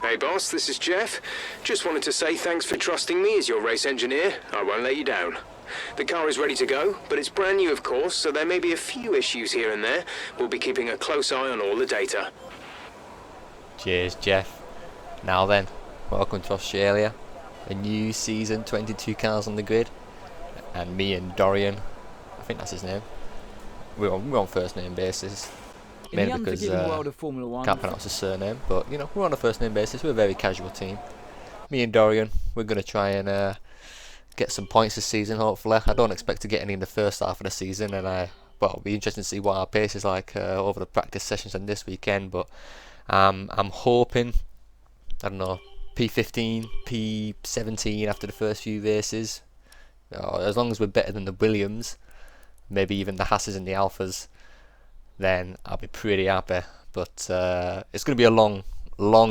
Hey boss, this is Jeff. Just wanted to say thanks for trusting me as your race engineer. I won't let you down. The car is ready to go, but it's brand new of course, so there may be a few issues here and there. We'll be keeping a close eye on all the data. Cheers, Jeff. Now then, welcome to Australia. A new season, 22 cars on the grid. And me and Dorian, I think that's his name. We're on first name basis. Mainly because world of Formula One, can't pronounce his surname, but you know, we're on a first name basis. We're a very casual team. Me and Dorian, we're going to try and get some points this season, hopefully. I don't expect to get any in the first half of the season, and it'll be interesting to see what our pace is like over the practice sessions and this weekend, but I'm hoping, I don't know, P15, P17 after the first few races. As long as we're better than the Williams, maybe even the Hasses and the Alphas, then I'll be pretty happy. But it's going to be a long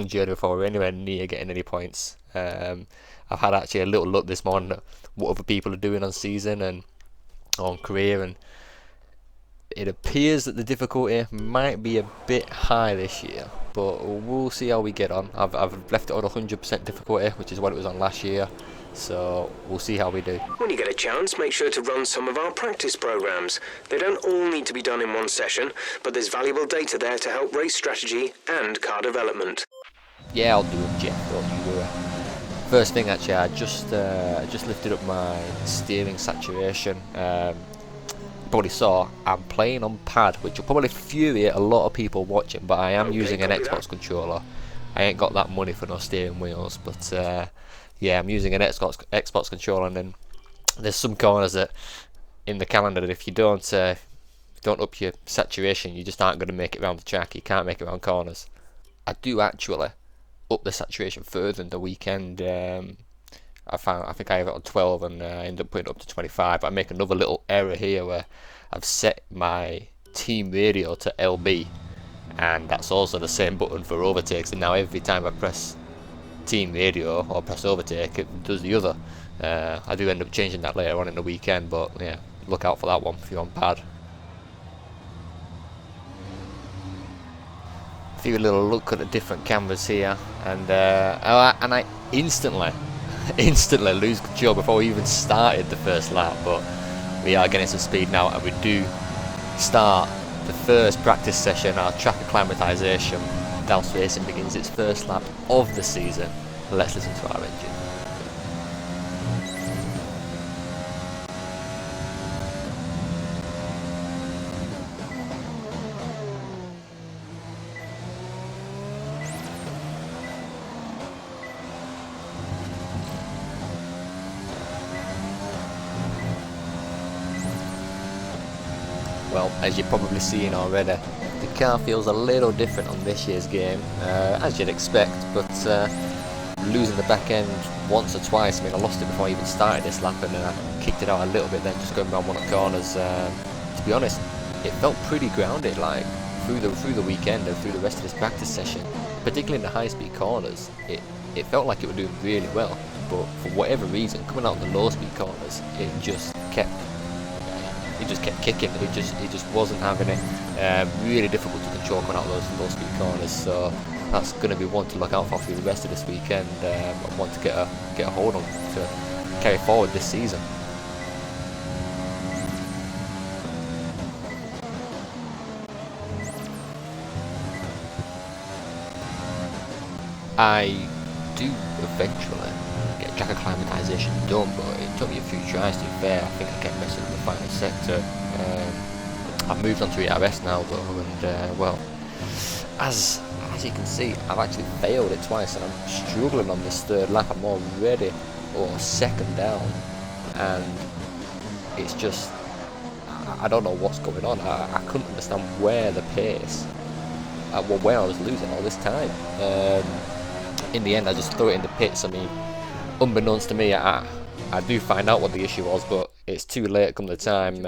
journey before we're anywhere near getting any points. I've had actually a little look this morning at what other people are doing on season and on career, and it appears that the difficulty might be a bit high this year, but we'll see how we get on. I've left it on 100% difficulty, which is what it was on last year, so we'll see how we do. When you get a chance, make sure to run some of our practice programs. They don't all need to be done in one session, but there's valuable data there to help race strategy and car development. Yeah, I'll do it, Jeff. Don't you worry. First thing, actually, I just lifted up my steering saturation. You probably saw I'm playing on pad, which will probably infuriate a lot of people watching, but I am using an Xbox controller. I ain't got that money for no steering wheels, but yeah, I'm using an Xbox controller, and then there's some corners that in the calendar that if you don't up your saturation, you just aren't going to make it around the track. You can't make it around corners. I do actually up the saturation further in the weekend. I think I have it on 12 and I end up putting it up to 25. But I make another little error here where I've set my team radio to LB, and that's also the same button for overtakes. And now every time I press team radio or press overtake, it does the other. I do end up changing that later on in the weekend, but yeah, look out for that one if you're on pad. A few little look at the different cameras here, and I instantly lose control before we even started the first lap, but we are getting some speed now, and we do start the first practice session. Our track acclimatization, Dallas Racing begins its first lap of the season. Let's listen to our engine. Well, as you're probably seeing already, the car feels a little different on this year's game, as you'd expect, but losing the back end once or twice. I mean, I lost it before I even started this lap, and then I kicked it out a little bit then, just going around one of the corners. To be honest, it felt pretty grounded, like through the weekend and through the rest of this practice session, particularly in the high-speed corners. It felt like it was doing really well, but for whatever reason, coming out the low-speed corners, it just kept kicking. It just wasn't having it. Really difficult to control coming out those low speed corners, so that's going to be one to look out for through the rest of this weekend, and one to get a hold on to carry forward this season. I do eventually get track acclimatization done, but it took me a few tries to be fair. I think I kept messing with the final sector. I've moved on to ERS now though, and well, as you can see, I've actually failed it twice, and I'm struggling on this third lap. I'm already second down, and it's just, I don't know what's going on. I couldn't understand where the pace, where I was losing all this time. In the end, I just threw it in the pits. I mean, unbeknownst to me, I do find out what the issue was, but it's too late come the time.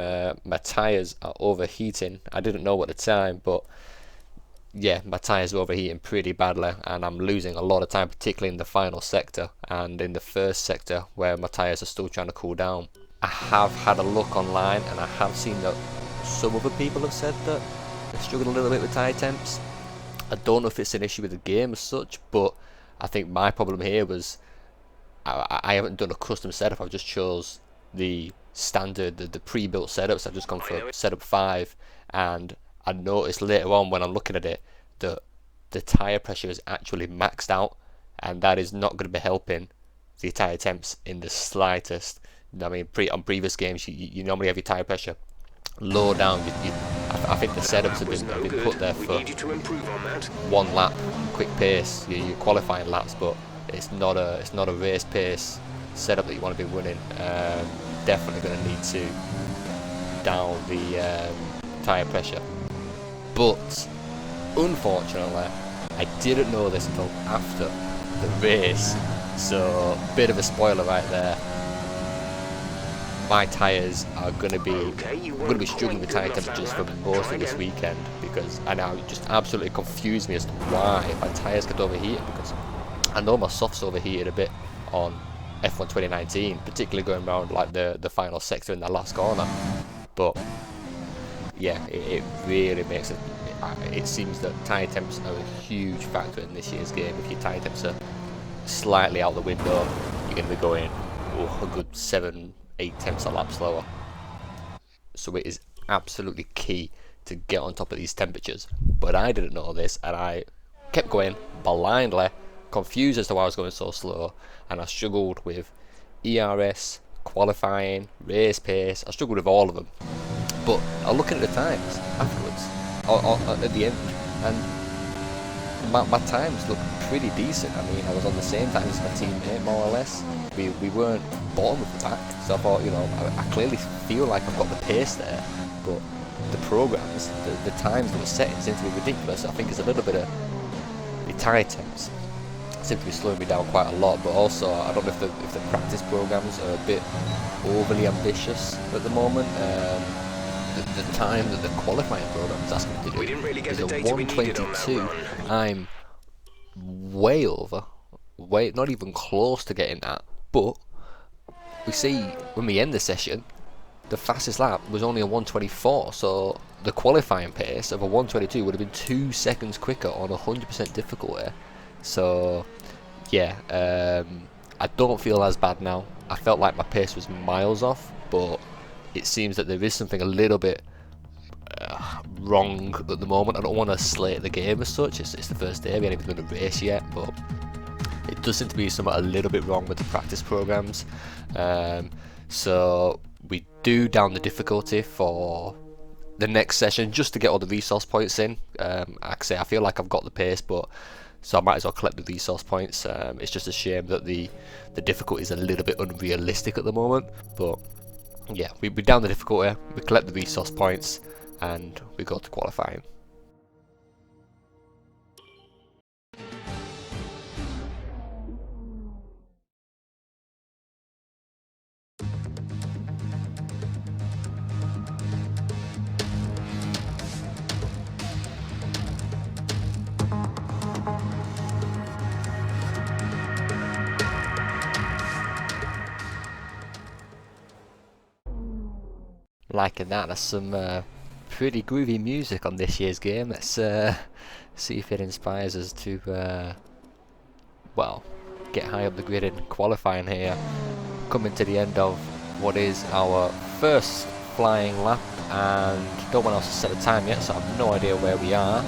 My tyres are overheating. I didn't know at the time, but yeah, my tyres are overheating pretty badly, and I'm losing a lot of time, particularly in the final sector and in the first sector where my tyres are still trying to cool down. I have had a look online, and I have seen that some other people have said that they're struggling a little bit with tyre temps. I don't know if it's an issue with the game as such, but I think my problem here was I haven't done a custom setup. I've just chose the standard, the pre-built setups. I've just gone for setup 5, and I noticed later on when I'm looking at it that the tyre pressure is actually maxed out, and that is not going to be helping the tyre temps in the slightest. I mean, on previous games, you normally have your tyre pressure low down. I think the setups have been put there for 1 lap quick pace, your qualifying laps, but it's not a race pace setup that you want to be running. Definitely going to need to down the tyre pressure. But unfortunately, I didn't know this until after the race, so bit of a spoiler right there. My tyres are going to be struggling with tyre temperatures for most of this weekend, because I now just absolutely confused me as to why my tyres get overheated, because I know my softs overheated a bit on F1 2019, particularly going around like the final sector in the last corner. But yeah, it really makes it. It seems that tyre temps are a huge factor in this year's game. If your tyre temps are slightly out the window, you're going to be going a good 7-8 temps a lap slower. So it is absolutely key to get on top of these temperatures. But I didn't know this, and I kept going blindly, confused as to why I was going so slow, and I struggled with ERS, qualifying, race pace. I struggled with all of them. But I was looking at the times afterwards, or at the end, and my times looked pretty decent. I mean, I was on the same time as my teammate, more or less. We weren't bottom of the pack, so I thought, you know, I clearly feel like I've got the pace there, but the programs, the times that were setting seem to be ridiculous. I think it's a little bit of the tyre temps seem to be slowing me down quite a lot, but also I don't know if the practice programs are a bit overly ambitious at the moment. The time that the qualifying program is asking me to do is a 1:22. I'm way over, not even close to getting that. But we see when we end the session, the fastest lap was only a 1:24. So the qualifying pace of a 1:22 would have been 2 seconds quicker on 100% difficulty. So yeah, I don't feel as bad now. I felt like my pace was miles off, but it seems that there is something a little bit wrong at the moment. I don't want to slate the game as such. It's the first day, we haven't even done a race yet, but it does seem to be something a little bit wrong with the practice programs. So we do down the difficulty for the next session just to get all the resource points in. Like I say, I feel like I've got the pace, but so I might as well collect the resource points. It's just a shame that the difficulty is a little bit unrealistic at the moment, but yeah, we down the difficulty, we collect the resource points, and we go to qualifying. Liking that. That's some pretty groovy music on this year's game. Let's see if it inspires us to well, get high up the grid in qualifying here. Coming to the end of what is our first flying lap, and no one else has set a time yet, so I have no idea where we are.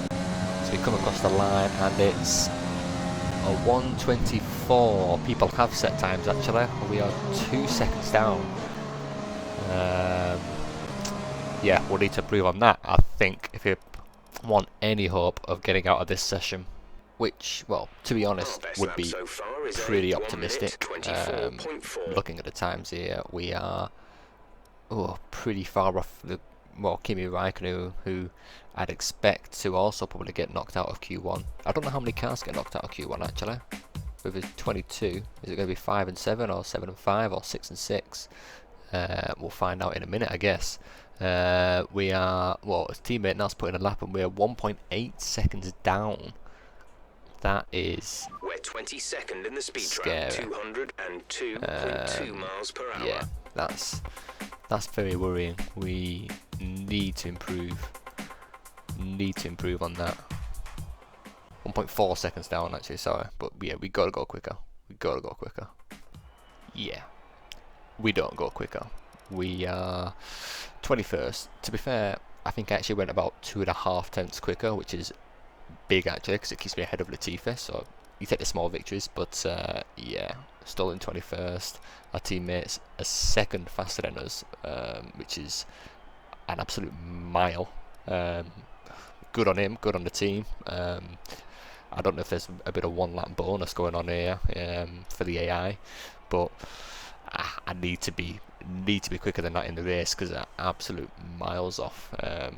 So we come across the line, and it's a 1:24. People have set times actually. We are 2 seconds down. Yeah, we'll need to improve on that, I think, if you want any hope of getting out of this session, which, well, to be honest, would be pretty optimistic. Looking at the times here, we are pretty far off the, well, Kimi Räikkönen, who I'd expect to also probably get knocked out of Q1. I don't know how many cars get knocked out of Q1 actually. With his 22, is it going to be 5 and 7, or 7 and 5, or 6 and 6? We'll find out in a minute, I guess. We are, well, his teammate now's putting a lap, and we're 1.8 seconds down. That is, we're 22nd in the speed scary. trap, 202.2 miles per hour. Yeah, that's very worrying. We need to improve on that. 1.4 seconds down actually, sorry. But yeah, we gotta go quicker. Yeah, we don't go quicker. We are 21st. To be fair, I think I actually went about 2.5 tenths quicker, which is big actually, because it keeps me ahead of Latifi. So you take the small victories, but yeah, still in 21st. Our teammates a second faster than us, which is an absolute mile. Good on him, good on the team. I don't know if there's a bit of 1 lap bonus going on here for the AI, but I need to be quicker than that in the race, because I'm absolute miles off, and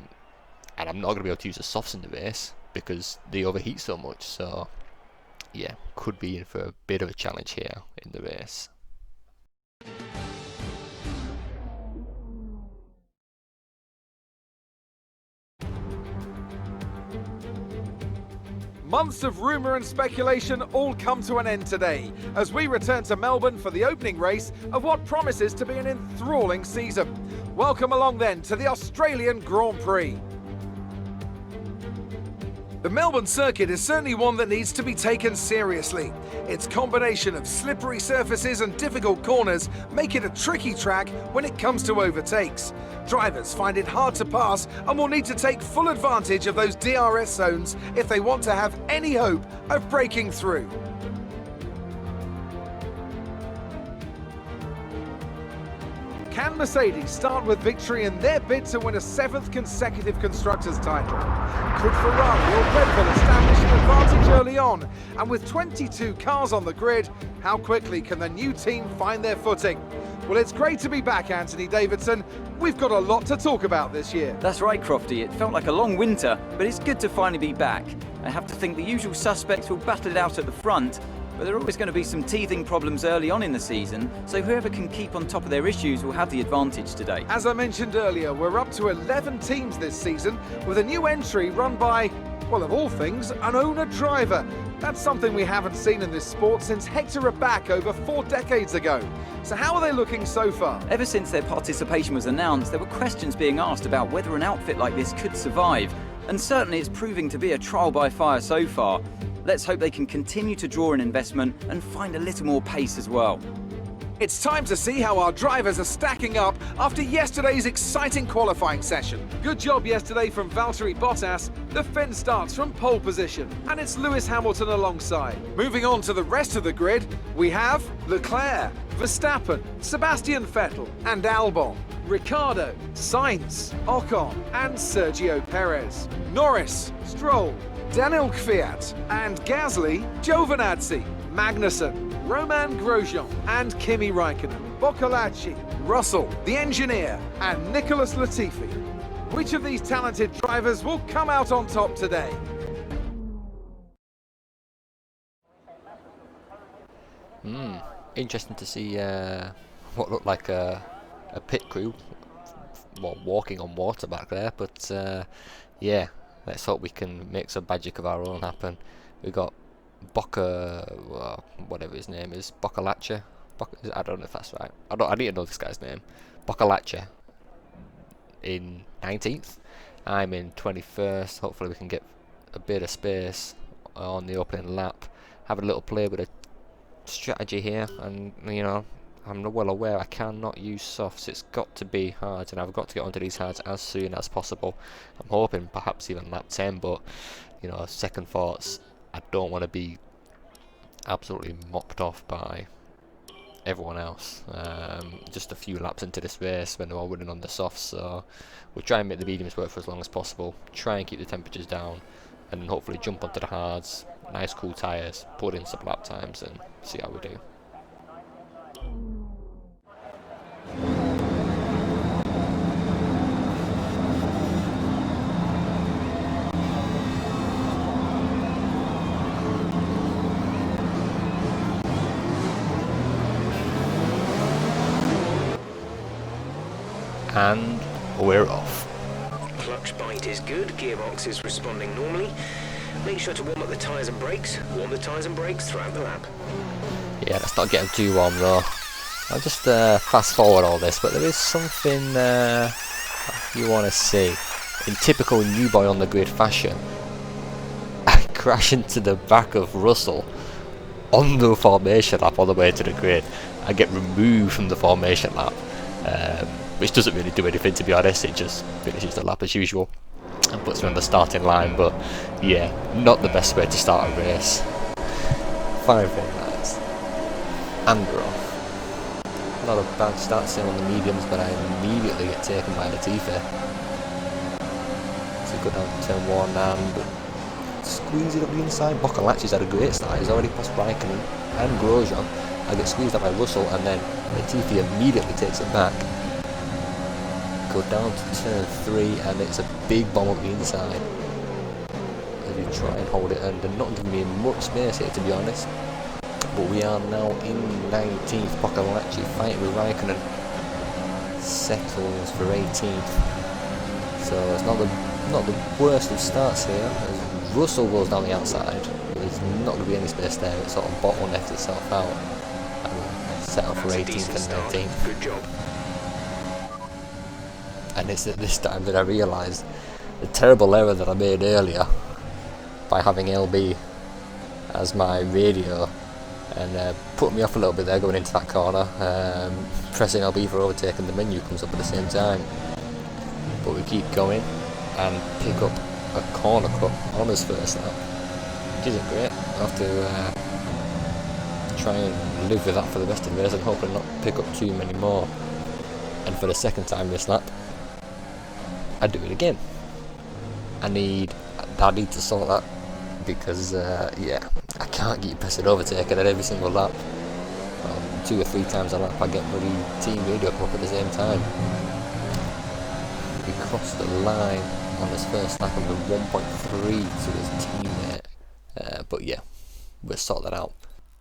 I'm not going to be able to use the softs in the race because they overheat so much. So yeah, could be in for a bit of a challenge here in the race. Months of rumour and speculation all come to an end today as we return to Melbourne for the opening race of what promises to be an enthralling season. Welcome along then to the Australian Grand Prix. The Melbourne circuit is certainly one that needs to be taken seriously. Its combination of slippery surfaces and difficult corners make it a tricky track when it comes to overtakes. Drivers find it hard to pass and will need to take full advantage of those DRS zones if they want to have any hope of breaking through. Can Mercedes start with victory in their bid to win a 7th consecutive Constructors' title? Could Ferrari or Red Bull establish an advantage early on? And with 22 cars on the grid, how quickly can the new team find their footing? Well, it's great to be back, Anthony Davidson. We've got a lot to talk about this year. That's right, Crofty. It felt like a long winter, but it's good to finally be back. I have to think the usual suspects will battle it out at the front, but there are always going to be some teething problems early on in the season, so whoever can keep on top of their issues will have the advantage today. As I mentioned earlier, we're up to 11 teams this season, with a new entry run by, well, of all things, an owner-driver. That's something we haven't seen in this sport since Hector Raback over 4 decades ago. So how are they looking so far? Ever since their participation was announced, there were questions being asked about whether an outfit like this could survive, and certainly it's proving to be a trial by fire so far. Let's hope they can continue to draw in investment and find a little more pace as well. It's time to see how our drivers are stacking up after yesterday's exciting qualifying session. Good job yesterday from Valtteri Bottas. The Finn starts from pole position, and it's Lewis Hamilton alongside. Moving on to the rest of the grid, we have Leclerc, Verstappen, Sebastian Vettel and Albon, Ricciardo, Sainz, Ocon and Sergio Perez, Norris, Stroll, Daniel Kvyat and Gasly, Giovinazzi, Magnussen, Roman Grosjean and Kimi Raikkonen, Boccolacci, Russell, the engineer and Nicholas Latifi. Which of these talented drivers will come out on top today? Interesting to see what looked like a pit crew, well, walking on water back there, but yeah, let's hope we can make some magic of our own happen. We got Bocca, whatever his name is, Boccolacci. I don't know if that's right. I need to know this guy's name. Boccolacci in 19th. I'm in 21st. Hopefully we can get a bit of space on the opening lap. Have a little play with a strategy here, and you know, I'm well aware I cannot use softs. It's got to be hard, and I've got to get onto these hards as soon as possible. I'm hoping perhaps even lap 10, but you know, second thoughts, I don't want to be absolutely mopped off by everyone else. Just a few laps into this race when they're all running on the softs, so we'll try and make the mediums work for as long as possible, try and keep the temperatures down, and hopefully jump onto the hards, nice cool tyres, put in some lap times and see how we do. And we're off. Clutch bite is good, gearbox is responding normally. Make sure to warm up the tyres and brakes. Warm the tyres and brakes throughout the lap. Yeah, let's not get too warm though. I'll just fast forward all this, but there is something you want to see. In typical new boy on the grid fashion, I crash into the back of Russell on the formation lap all the way to the grid. I get removed from the formation lap, which doesn't really do anything, to be honest. It just finishes the lap as usual and puts me on the starting line. But yeah, not the best way to start a race. 519s and we're off. Not a bad start still on the mediums, but I immediately get taken by Latifi. So go down to turn 1 and squeeze it up the inside. Boccolacci's had a great start. He's already passed Raikkonen and Grosjean. I get squeezed out by Russell, and then Latifi immediately takes it back. Go down to turn 3, and it's a big bomb up the inside. As we try and hold it, and they're not giving me much space here, to be honest. But we are now in 19th. Boccolacci fighting with Raikkonen. Settles for 18th. So it's not the worst of starts here. As Russell goes down the outside, there's not going to be any space there. It sort of bottlenecks itself out. And settle for 18th and 19th. Good job. And it's at this time that I realise the terrible error that I made earlier by having LB as my radio, and put me off a little bit there going into that corner. Pressing LB for overtaking, the menu comes up at the same time, but we keep going and pick up a corner cut on his first lap, which isn't great. I'll have to try and live with that for the rest of the race and hopefully not pick up too many more. And for the second time this lap, I do it again. I need to sort that, because yeah, I can't keep pressing overtaking at every single lap. 2 or 3 times a lap I get bloody team radio come up at the same time. We crossed the line on his first lap of 1.3 to his teammate, but yeah, we'll sort that out.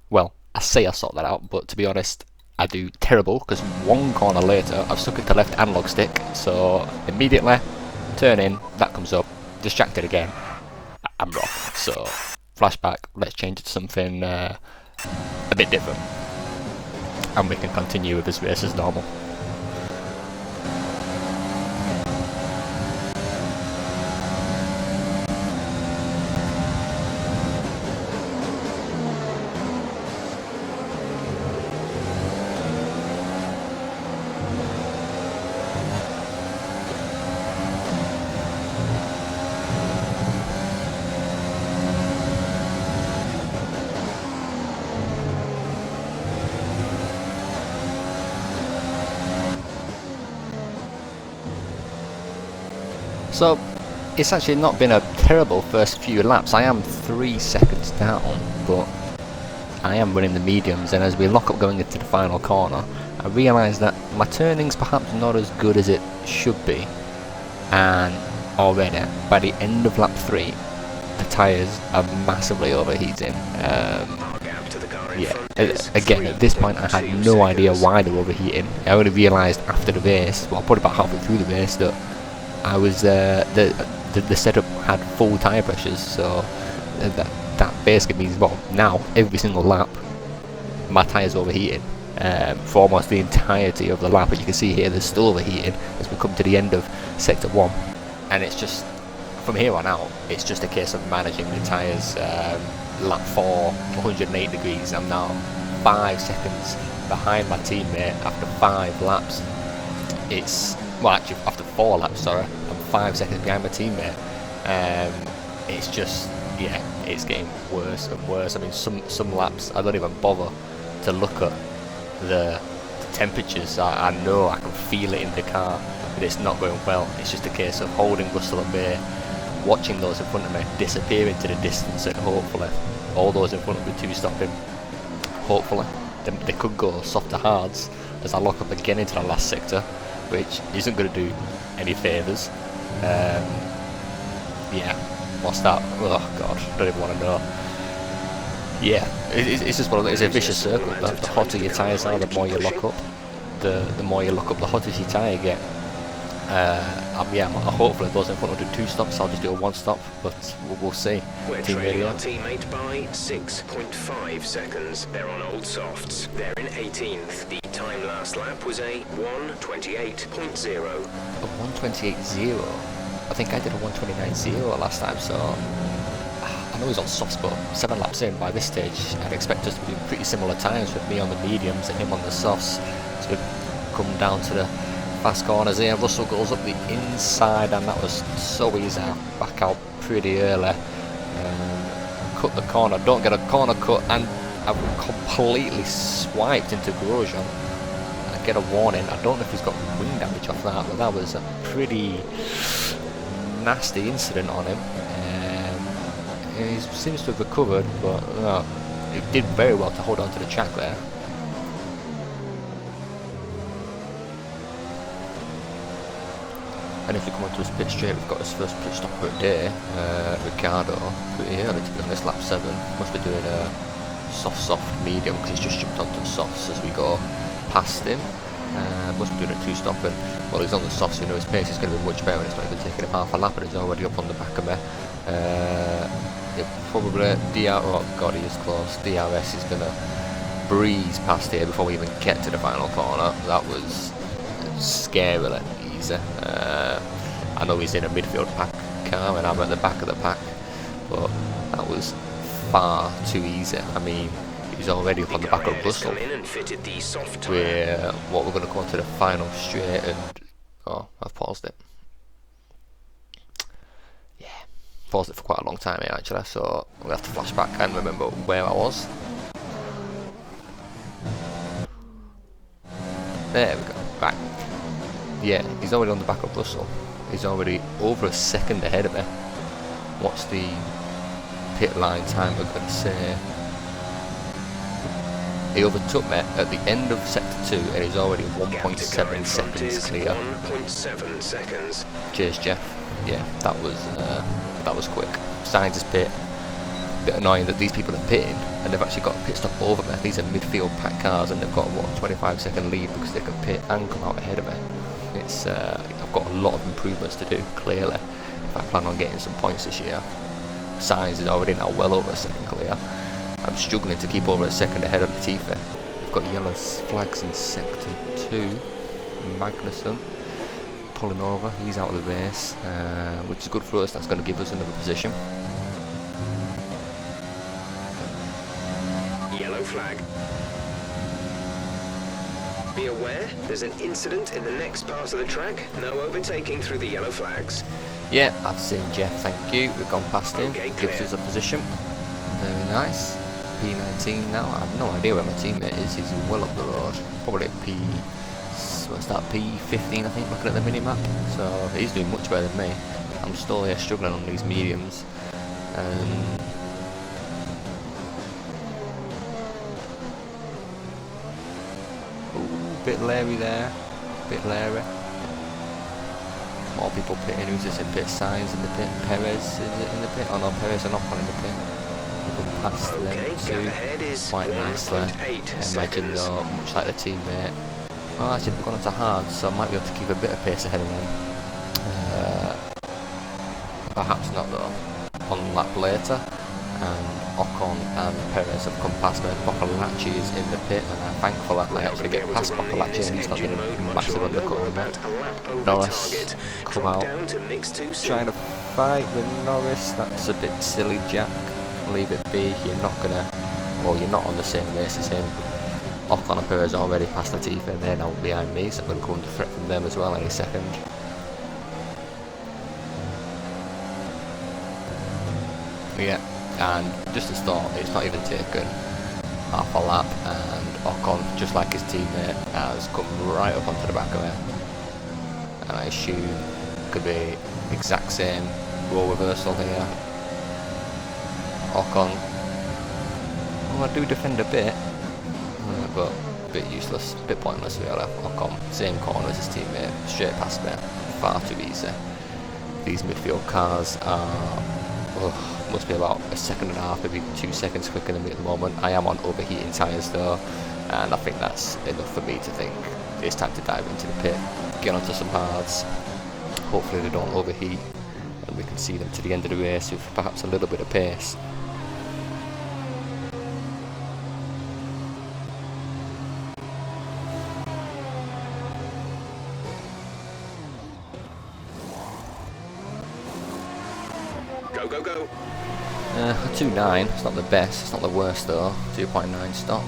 Well, I say I sort that out, but to be honest, I do terrible, because one corner later I've stuck it to left analog stick, so immediately turn in, that comes up, distracted again, I'm off. So flashback, let's change it to something a bit different, and we can continue with this race as normal. So it's actually not been a terrible first few laps. I am 3 seconds down, but I am running the mediums, and as we lock up going into the final corner, I realise that my turning's perhaps not as good as it should be, and already by the end of lap 3 the tyres are massively overheating. Yeah, again, at this point I had no idea why they were overheating. I only realised after the race, well, probably about halfway through the race, that I was the setup had full tyre pressures, so that basically means, well, now every single lap my tyres overheating for almost the entirety of the lap, and you can see here they're still overheating as we come to the end of sector 1, and it's just from here on out it's just a case of managing the tyres. Lap 4, 108 degrees, I'm now 5 seconds behind my teammate after 5 laps. It's, well, actually after 4 laps, sorry, I'm 5 seconds behind my teammate. It's just, yeah, it's getting worse and worse. I mean, some laps I don't even bother to look at the temperatures. I know I can feel it in the car that it's not going well. It's just a case of holding Russell at bay, watching those in front of me disappear into the distance, and hopefully all those in front of me to stop him. Hopefully they could go soft to hards as I lock up again into the last sector, which isn't going to do any favours. Yeah, what's that? Oh god, don't even want to know. Yeah, it's just one of those, it's a vicious circle. The hotter your tyres are, the more you lock up. The more you lock up, the hotter your tyre get. Yeah, hopefully those in front will do 2 stops. I'll just do a 1 stop, but we'll see. We're trailing our teammate by 6.5 seconds. They're on old softs. They're in 18th. The time last lap was a 1:28.0. A 1:28.0. I think I did a 1:29.0 last time, so I know he's on softs, but 7 laps in by this stage, I'd expect us to be pretty similar times with me on the mediums and him on the softs. So we come down to the fast corners here. Russell goes up the inside, and that was so easy. Back out pretty early. Cut the corner, don't get a corner cut, and I've completely swiped into Grosjean. I get a warning. I don't know if he's got wing damage off that, but that was a pretty nasty incident on him. He seems to have recovered, but he did very well to hold on to the track there. And if we come onto his pit straight, we've got his first pit stop of the day, Ricciardo, pretty early to be honest, lap 7. Must be doing a soft medium because he's just jumped onto the softs as we go past him. Must be doing a 2-stop, and well, he's on the softs, so you know his pace is going to be much better, and it's not even taking him half a lap, and he's already up on the back of me. Probably oh god, he is close. DRS is going to breeze past here before we even get to the final corner. That was scarily easy. I know he's in a midfield pack car and I'm at the back of the pack, but that was far too easy. I mean, he's already up on the back of Russell. We're going to go on to the final straight, and I've paused it. Yeah, paused it for quite a long time here actually, so we'll have to flash back and remember where I was. There we go. Right. Yeah, he's already on the back of Russell. He's already over a second ahead of me. What's the pit line time we're going to say? He overtook me at the end of sector 2 and he's already 1.7 seconds clear. 1.7 seconds. Cheers, Jeff. Yeah, that was quick. Sainz is pit. Bit annoying that these people are pitting and they've actually got a pit stop over me. These are midfield pack cars and they've got what, 25-second lead because they can pit and come out ahead of me. It's I've got a lot of improvements to do, clearly, if I plan on getting some points this year. Sainz is already now well over a second clear. I'm struggling to keep over a second ahead of Latifi. We've got yellow flags in sector 2. Magnussen pulling over, he's out of the race, which is good for us. That's going to give us another position. Yellow flag. Be aware, there's an incident in the next part of the track. No overtaking through the yellow flags. Yeah, I've seen Jeff, thank you. We've gone past him, Okay, gives us a position. Very nice. P19 now, I have no idea where my teammate is. He's well up the road. Probably at P15 I think, looking at the mini-map. So he's doing much better than me. I'm still here struggling on these mediums. Bit leery there, bit leery. More people pitting. Who's this in pit? Sainz in the pit, Perez is it in the pit? Oh no, Perez and Ocon in the pit. We'll past them too, quite nicely. Imagine though, much like the teammate. Oh, actually we've gone into hard, so I might be able to keep a bit of pace ahead of them. Perhaps not though. One lap later, and Ocon and Perez have come past me. Boccolacci is in the pit, and I'm thankful that I actually get past Boccolacci and he's not getting a massive undercut on me. Norris come out, trying to fight with Norris. That's a bit silly, Jack. Leave it be. You're not on the same race as him. Ocon and Perez already past Latifi, and they're now behind me, so I'm going to go under threat from them as well any second. Yeah. And just as thought, it's not even taken half a lap, and Ocon, just like his teammate, has come right up onto the back of it. And I assume it could be exact same role reversal here. Ocon, well, I do defend a bit, but a bit useless, a bit pointless really. Ocon, same corner as his teammate, straight past me, far too easy. These midfield cars are... must be about a second and a half, maybe 2 seconds quicker than me at the moment. I am on overheating tyres though, and I think that's enough for me to think it's time to dive into the pit, get onto some hards. Hopefully they don't overheat and we can see them to the end of the race with perhaps a little bit of pace. Go, go, go. 2.9, it's not the best, it's not the worst though. 2.9 stop.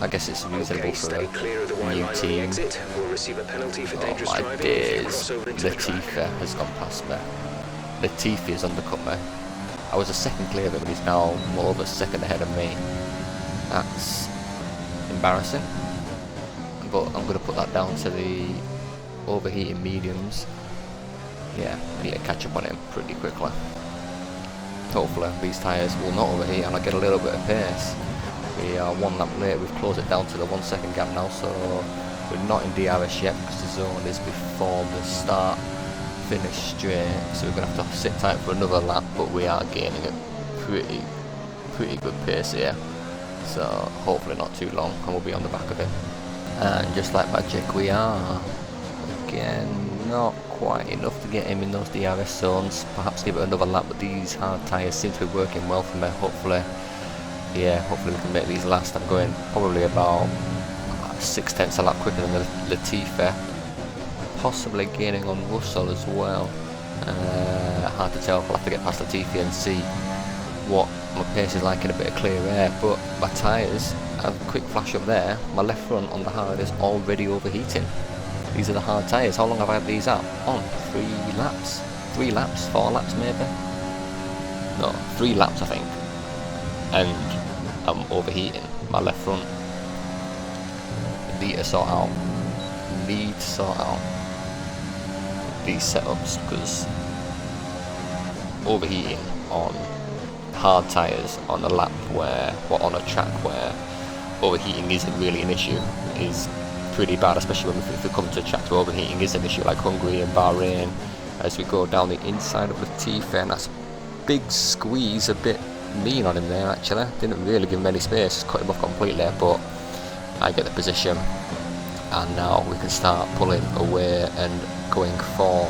I guess it's reasonable Okay, for stay a clear of the white new line on the team. exit. We'll receive a penalty for Oh dangerous my driving if you days, cross over into the track. Latifi has gone past me. Latifi has undercut me. I was a second clear of him, but he's now more of a second ahead of me. That's embarrassing. But I'm going to put that down to the overheating mediums. Yeah, I need to catch up on him pretty quickly. Hopefully these tyres will not overheat and I get a little bit of pace. We are 1 lap late, we've closed it down to the 1 second gap now, so we're not in DRS yet because the zone is before the start finish straight, so we're going to have to sit tight for another lap, but we are gaining a pretty good pace here, so hopefully not too long and we'll be on the back of him. And just like magic we are, again not quite enough to get him in those DRS zones, perhaps give it another lap, but these hard tyres seem to be working well for me. Hopefully we can make these last. I'm going probably about 6/10 a lap quicker than Latifi, possibly gaining on Russell as well. Hard to tell, I'll have to get past Latifi and see what my pace is like in a bit of clear air, but my tyres, a quick flash up there, my left front on the hard is already overheating. These are the hard tyres. How long have I had these out? On 3 laps? 3 laps? 4 laps maybe? No, 3 laps I think. And I'm overheating my left front. Need to sort out these setups, because overheating on hard tyres on a lap where, or on a track where overheating isn't really an issue is pretty bad, especially when if we come to tracks where overheating is an issue like Hungary and Bahrain. As we go down the inside of Latifi, and that's a big squeeze, a bit mean on him there actually, didn't really give him any space, just cut him off completely, but I get the position and now we can start pulling away and going for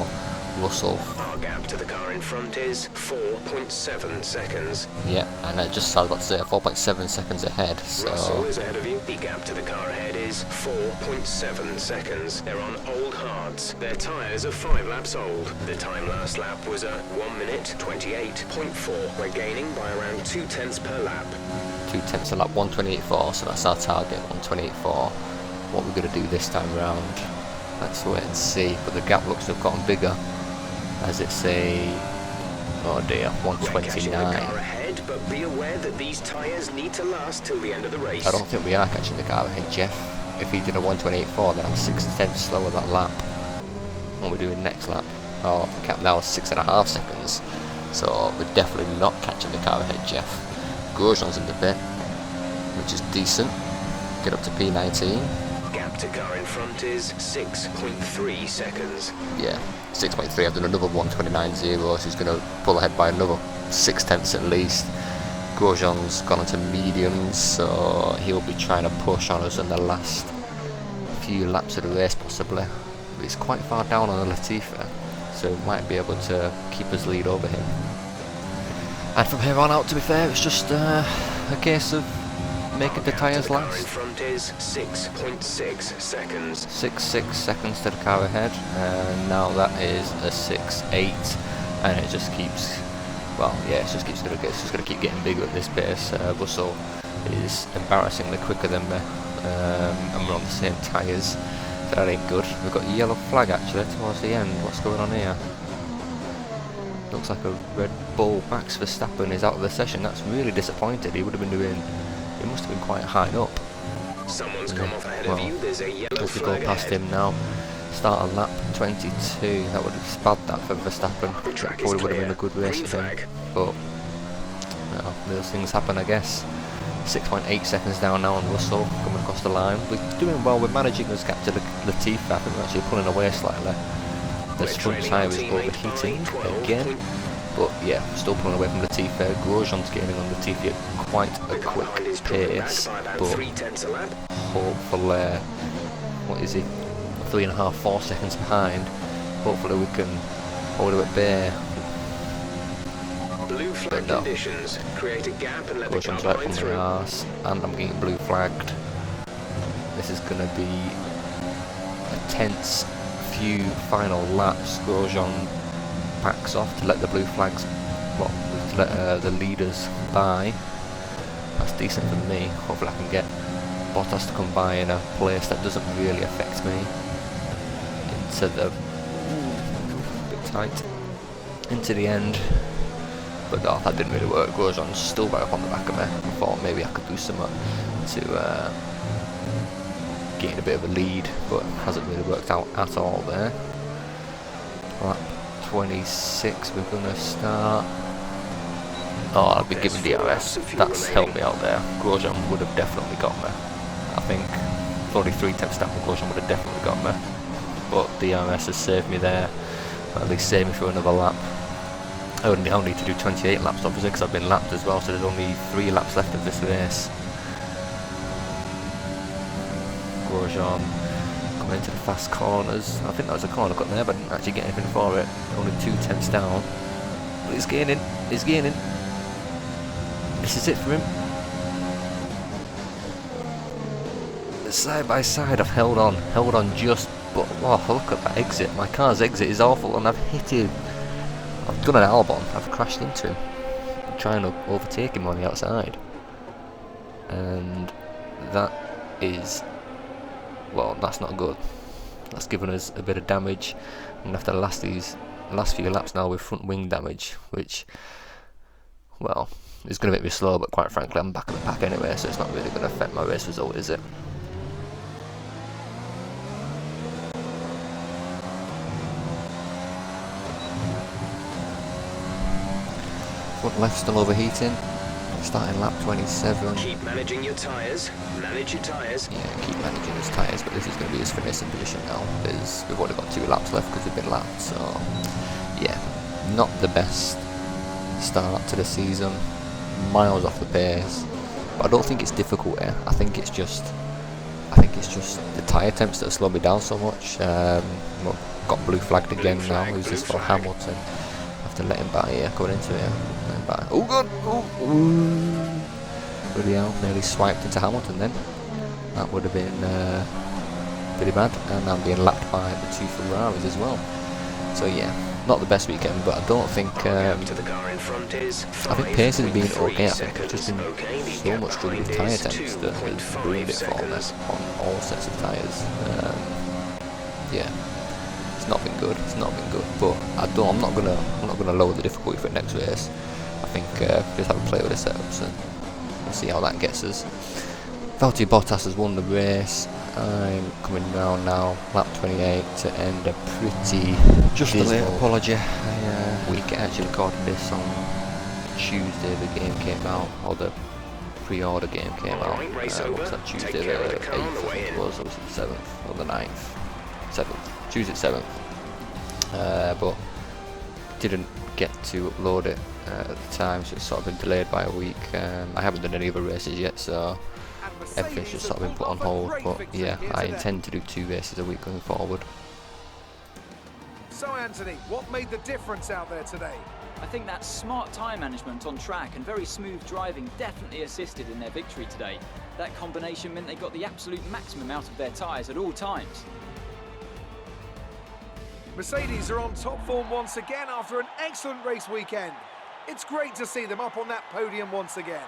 Russell. Our gap to the car in front is 4.7 seconds. Yeah, and I was about to say 4.7 seconds ahead, so Russell is ahead of you. The gap to the car ahead is 4.7 seconds. They're on old hards. Their tyres are 5 laps old. The time last lap was a 1 minute 28.4. We're gaining by around 2/10 per lap. 2/10 a lap, 128.4, so that's our target, 128.4. What we're going to do this time round, let's wait and see, but the gap looks to have gotten bigger, as it's a, oh dear, We're catching the 129. car ahead, but be aware that these tyres need to last till the end of the race. I don't think we are catching the car ahead, Jeff. If he did a 128.4, then I'm 6/10 slower that lap. What we're doing next lap, oh, cap now is 6.5 seconds, so we're definitely not catching the car ahead, Jeff. Grosjean's in the pit, which is decent. Get up to P19. Gap to car in front is 6.3 seconds. Yeah, 6.3. I've done another 129.0, so he's going to pull ahead by another 6/10 at least. Grosjean's gone into mediums, so he'll be trying to push on us in the last few laps of the race possibly. But he's quite far down on the Latifi, so he might be able to keep his lead over him. And from here on out, to be fair, it's just a case of making the tyres The car in last. front is 6.6 seconds. 6 seconds to the car ahead, and now that is a 6.8, and it just keeps, well, yeah, it's just gonna keep getting bigger at this pace. Russell is embarrassingly quicker than me, and we're on the same tyres, so that ain't good. We've got a yellow flag actually towards the end. What's going on here? Looks like a Red Bull. Max Verstappen is out of the session. That's really disappointed. He would have been doing, he must have been quite high up. Someone's come off ahead Well, of you. There's a yellow as we go flag past ahead. him now, start on lap 22, that would have spad that for Verstappen. The That track is probably would have clear. been a good race Green for him, flag. but well, those things happen, I guess. 6.8 seconds down now on Russell coming across the line. We're doing well, we're managing this gap to Latifi. I think we're actually pulling away slightly. This We're front trailing tyre our is teammate by overheating 12 again, but yeah, still pulling away from Latifi. Grosjean's gaining on Latifi at quite a The car behind is quick dropping back pace, by about but 3/10 a lap. hopefully, what is he, 3.5, 4 seconds behind. Hopefully we can hold it at bay. Blue flag no. conditions. Create a gap and let the car Grosjean's right behind from the through. arse, and I'm getting blue flagged. This is going to be a tense few final laps. Grosjean backs off to let the blue flags, well, to let the leaders by. That's decent for me. Hopefully I can get Bottas to come by in a place that doesn't really affect me. Into the... a bit tight. Into the end. But no, that didn't really work. Grosjean's still right up on the back of me. I thought maybe I could do something to gain a bit of a lead, but hasn't really worked out at all there. Lap 26 we're going to start. Oh, I've been given DRS. That's helped me out there. Grosjean would have definitely got me. I think 43 10 step Grosjean would have definitely got me. But DRS has saved me there. At least saved me for another lap. I'll need to do 28 laps obviously because I've been lapped as well, so there's only 3 laps left of this race. Grosjean coming into the fast corners. I think that was a corner cut there, but I didn't actually get anything for it. Only 2 tenths down. But he's gaining. He's gaining. This is it for him. The side by side, I've held on just. But oh, look at that exit. My car's exit is awful, and I've hit him. I've done an Albon. I've crashed into him. I'm trying to overtake him on the outside, and that is. Well, that's not good. That's given us a bit of damage. I'm going to have to last these last few laps now with front wing damage, which, well, is going to make me slow, but quite frankly I'm back in the pack anyway, so it's not really going to affect my race result, is it? Front left still overheating. Starting lap 27. Keep managing your tyres. Manage your tyres. Yeah, keep managing his tyres, but this is going to be his finishing position now. We've only got 2 laps left because we've been lapped, so yeah, not the best start to the season. Miles off the pace, but I don't think it's difficult here. I think it's just the tyre temps that slow me down so much. Well, got blue flagged again now. Who's this for? Hamilton. Have to let him by here, going into here. Oh god! Oh! Bloody hell, nearly swiped into Hamilton then. That would have been pretty bad, and I'm being lapped by the 2 Ferraris as well. So yeah, not the best weekend, but I don't think I think pace has been okay. I think it's just been so much trouble with tyre temps that has ruined it for me on all sets of tyres. Yeah. It's not been good. It's not been good, but I'm not gonna lower the difficulty for next race. I think just have a play with the setups and we'll see how that gets us. Valtteri Bottas has won the race. I'm coming round now, lap 28 to end a pretty just a late apology. We actually recorded this on Tuesday. The game came out, or the pre-order game came out. What's that, Tuesday the 8th? I think it was the 7th or the 9th. 7th. Tuesday 7th. But didn't get to upload it at the time, so it's sort of been delayed by a week. I haven't done any other races yet, so everything's just sort of been put on hold. But yeah, I intend to do 2 races a week going forward. So Anthony, what made the difference out there today? I think that smart tyre management on track and very smooth driving definitely assisted in their victory today. That combination meant they got the absolute maximum out of their tyres at all times. Mercedes are on top form once again after an excellent race weekend. It's great to see them up on that podium once again.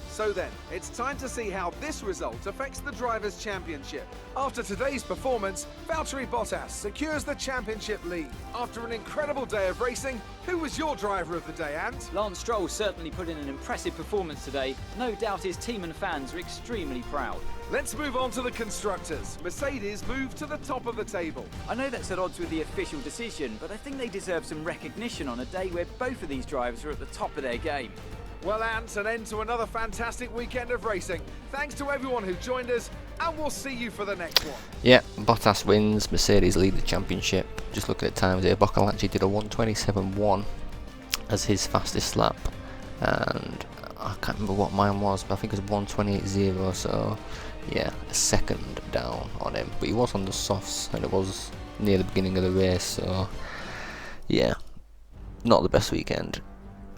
So then, it's time to see how this result affects the Drivers' Championship. After today's performance, Valtteri Bottas secures the championship lead. After an incredible day of racing, who was your driver of the day, Ant? Lance Stroll certainly put in an impressive performance today. No doubt his team and fans are extremely proud. Let's move on to the constructors. Mercedes moved to the top of the table. I know that's at odds with the official decision, but I think they deserve some recognition on a day where both of these drivers are at the top of their game. Well, Ant, an end to another fantastic weekend of racing. Thanks to everyone who joined us, and we'll see you for the next one. Yeah, Bottas wins, Mercedes lead the championship. Just looking at times here, Boccolacci did a 1:27.1 as his fastest lap, and I can't remember what mine was, but I think it was 1:28.0, so yeah, a second down on him, but he was on the softs and it was near the beginning of the race, so yeah, not the best weekend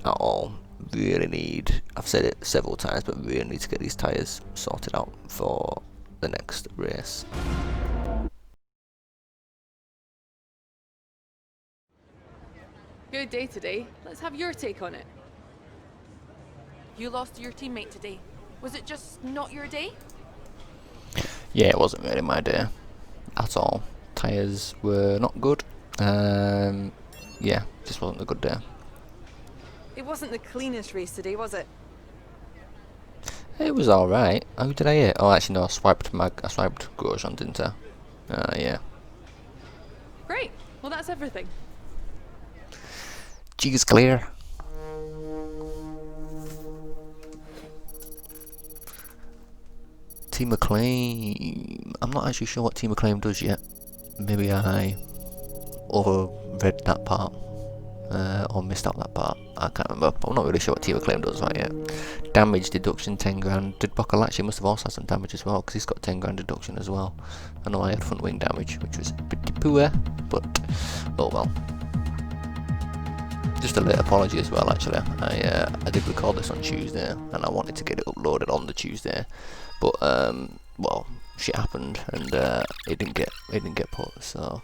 at all. Really need, I've said it several times, but really need to get these tyres sorted out for the next race. Good day today. Let's have your take on it. You lost to your teammate today. Was it just not your day? Yeah, it wasn't really my day at all. Tyres were not good. Yeah, just wasn't a good day. It wasn't the cleanest race today, was it? It was alright. Who did I hit? Oh, actually no, I swiped Grosjean, didn't I? Yeah. Great. Well, that's everything. G's clear. Team Acclaim. I'm not actually sure what Team Acclaim does yet. Maybe I overread that part. Or missed out that part. I can't remember. I'm not really sure what Team Acclaim does right yet. Damage deduction 10 grand. Did Boccolacci must have also had some damage as well, because he's got 10 grand deduction as well. I know I had front wing damage, which was pretty poor, but oh well. Just a late apology as well, actually. I did record this on Tuesday and I wanted to get it uploaded on the Tuesday, but well, shit happened and it didn't get put, so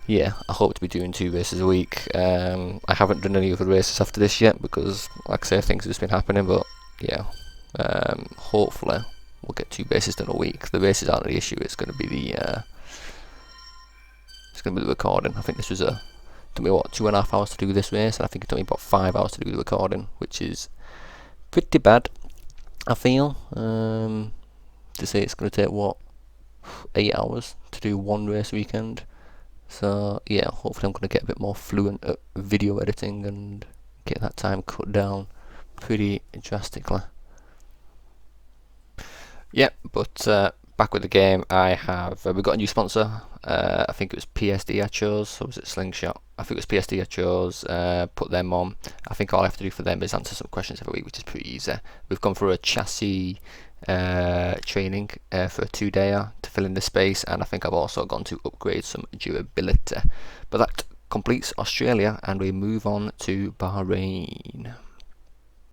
yeah, I hope to be doing 2 races a week. I haven't done any other races after this yet because, like I say, things have just been happening, but yeah, hopefully we'll get 2 races done a week. The races aren't the issue, it's going to be the recording. I think this was took me what, 2.5 hours to do this race, and I think it took me about 5 hours to do the recording, which is pretty bad, I feel. To say it's going to take what, 8 hours to do 1 race weekend. So yeah, hopefully I'm going to get a bit more fluent at video editing and get that time cut down pretty drastically. Yeah, but back with the game, I have we got a new sponsor. I think it was PSD I chose, or was it Slingshot? I think it was PSD I chose. Put them on. I think all I have to do for them is answer some questions every week, which is pretty easy. We've gone through a chassis training for a 2-dayer to fill in the space, and I think I've also gone to upgrade some durability. But that completes Australia, and we move on to Bahrain.